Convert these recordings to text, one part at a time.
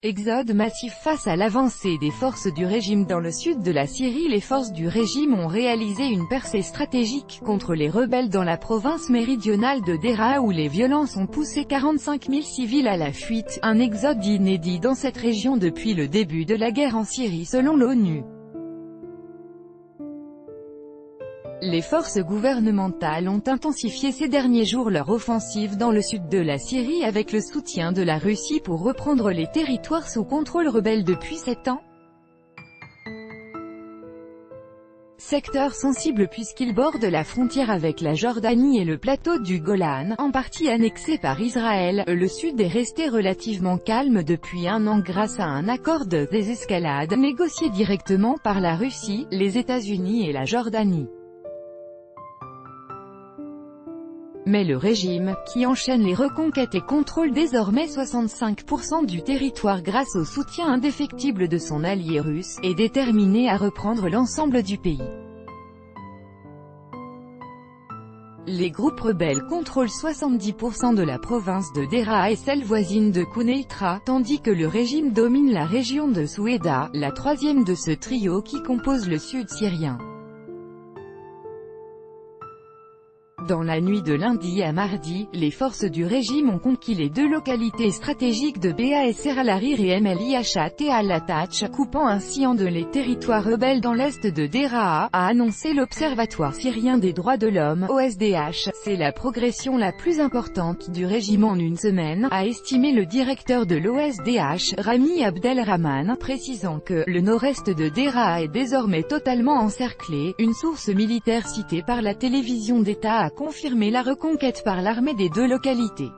Exode massif face à l'avancée des forces du régime dans le sud de la Syrie. Les forces du régime ont réalisé une percée stratégique contre les rebelles dans la province méridionale de Deraa où les violences ont poussé 45 000 civils à la fuite, un exode inédit dans cette région depuis le début de la guerre en Syrie selon l'ONU. Les forces gouvernementales ont intensifié ces derniers jours leur offensive dans le sud de la Syrie avec le soutien de la Russie pour reprendre les territoires sous contrôle rebelle depuis 7 ans. Secteur sensible puisqu'il borde la frontière avec la Jordanie et le plateau du Golan, en partie annexé par Israël, le sud est resté relativement calme depuis un an grâce à un accord de désescalade, négocié directement par la Russie, les États-Unis et la Jordanie. Mais le régime, qui enchaîne les reconquêtes et contrôle désormais 65% du territoire grâce au soutien indéfectible de son allié russe, est déterminé à reprendre l'ensemble du pays. Les groupes rebelles contrôlent 70% de la province de Deraa et celle voisine de Quneitra, tandis que le régime domine la région de Soueda, la troisième de ce trio qui compose le sud syrien. Dans la nuit de lundi à mardi, les forces du régime ont conquis les deux localités stratégiques de Basser al-Harir et Mliachat et al-Attach, coupant ainsi en deux les territoires rebelles dans l'est de Deraa, a annoncé l'Observatoire syrien des droits de l'homme, OSDH. C'est la progression la plus importante du régime en une semaine, a estimé le directeur de l'OSDH, Rami Abdelrahman, précisant que le nord-est de Deraa est désormais totalement encerclé. Une source militaire citée par la télévision d'État a confirmé la reconquête par l'armée des deux localités.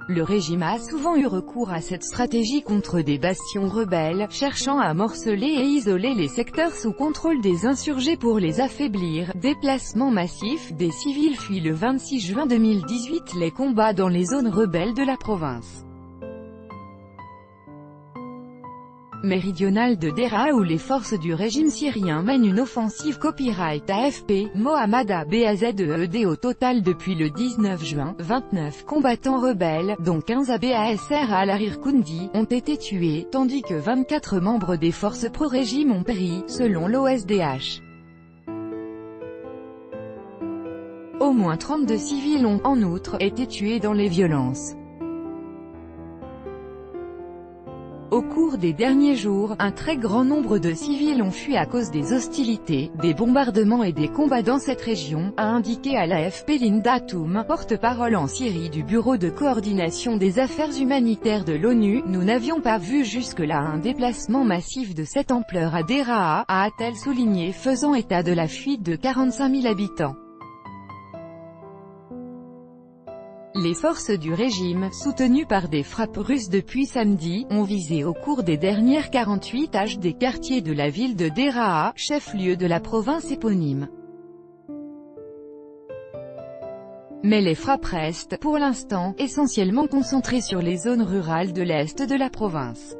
Le régime a souvent eu recours à cette stratégie contre des bastions rebelles, cherchant à morceler et isoler les secteurs sous contrôle des insurgés pour les affaiblir. Déplacement massif des civils fuient le 26 juin 2018 les combats dans les zones rebelles de la province méridionale de Deraa où les forces du régime syrien mènent une offensive. Copyright AFP, Mohammad Abazed. Au total depuis le 19 juin, 29 combattants rebelles, dont 15 à Basser al-Harir Koundi, ont été tués, tandis que 24 membres des forces pro-régime ont péri, selon l'OSDH. Au moins 32 civils ont, en outre, été tués dans les violences. Au cours des derniers jours, un très grand nombre de civils ont fui à cause des hostilités, des bombardements et des combats dans cette région, a indiqué à l'AFP Linda Toum, porte-parole en Syrie du Bureau de coordination des affaires humanitaires de l'ONU. Nous n'avions pas vu jusque-là un déplacement massif de cette ampleur à Deraa, a-t-elle souligné, faisant état de la fuite de 45 000 habitants. Les forces du régime, soutenues par des frappes russes depuis samedi, ont visé au cours des dernières 48 heures des quartiers de la ville de Deraa, chef-lieu de la province éponyme. Mais les frappes restent, pour l'instant, essentiellement concentrées sur les zones rurales de l'est de la province.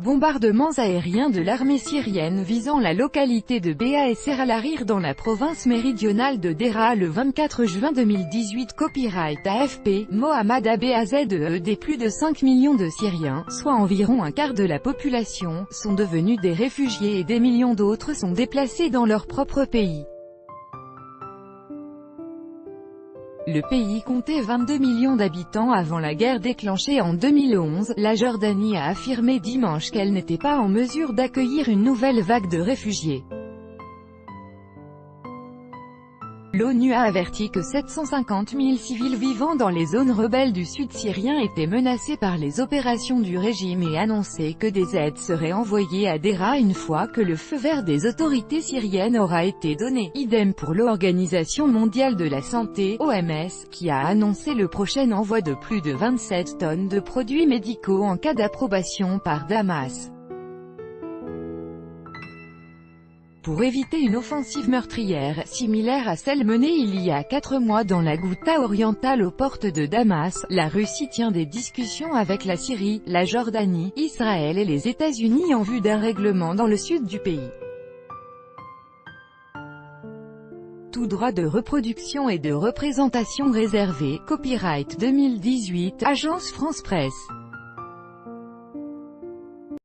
Bombardements aériens de l'armée syrienne visant la localité de Basser al-Harir dans la province méridionale de Deraa le 24 juin 2018. Copyright AFP, Mohammad Abazed. Plus de 5 millions de Syriens, soit environ un quart de la population, sont devenus des réfugiés et des millions d'autres sont déplacés dans leur propre pays. Le pays comptait 22 millions d'habitants avant la guerre déclenchée en 2011. La Jordanie a affirmé dimanche qu'elle n'était pas en mesure d'accueillir une nouvelle vague de réfugiés. L'ONU a averti que 750 000 civils vivant dans les zones rebelles du sud syrien étaient menacés par les opérations du régime et annoncé que des aides seraient envoyées à Deraa une fois que le feu vert des autorités syriennes aura été donné. Idem pour l'Organisation mondiale de la santé, OMS, qui a annoncé le prochain envoi de plus de 27 tonnes de produits médicaux en cas d'approbation par Damas. Pour éviter une offensive meurtrière, similaire à celle menée il y a 4 mois dans la Ghouta orientale aux portes de Damas, la Russie tient des discussions avec la Syrie, la Jordanie, Israël et les États-Unis en vue d'un règlement dans le sud du pays. Tous tout droit de reproduction et de représentation réservé. Copyright 2018, Agence France Presse.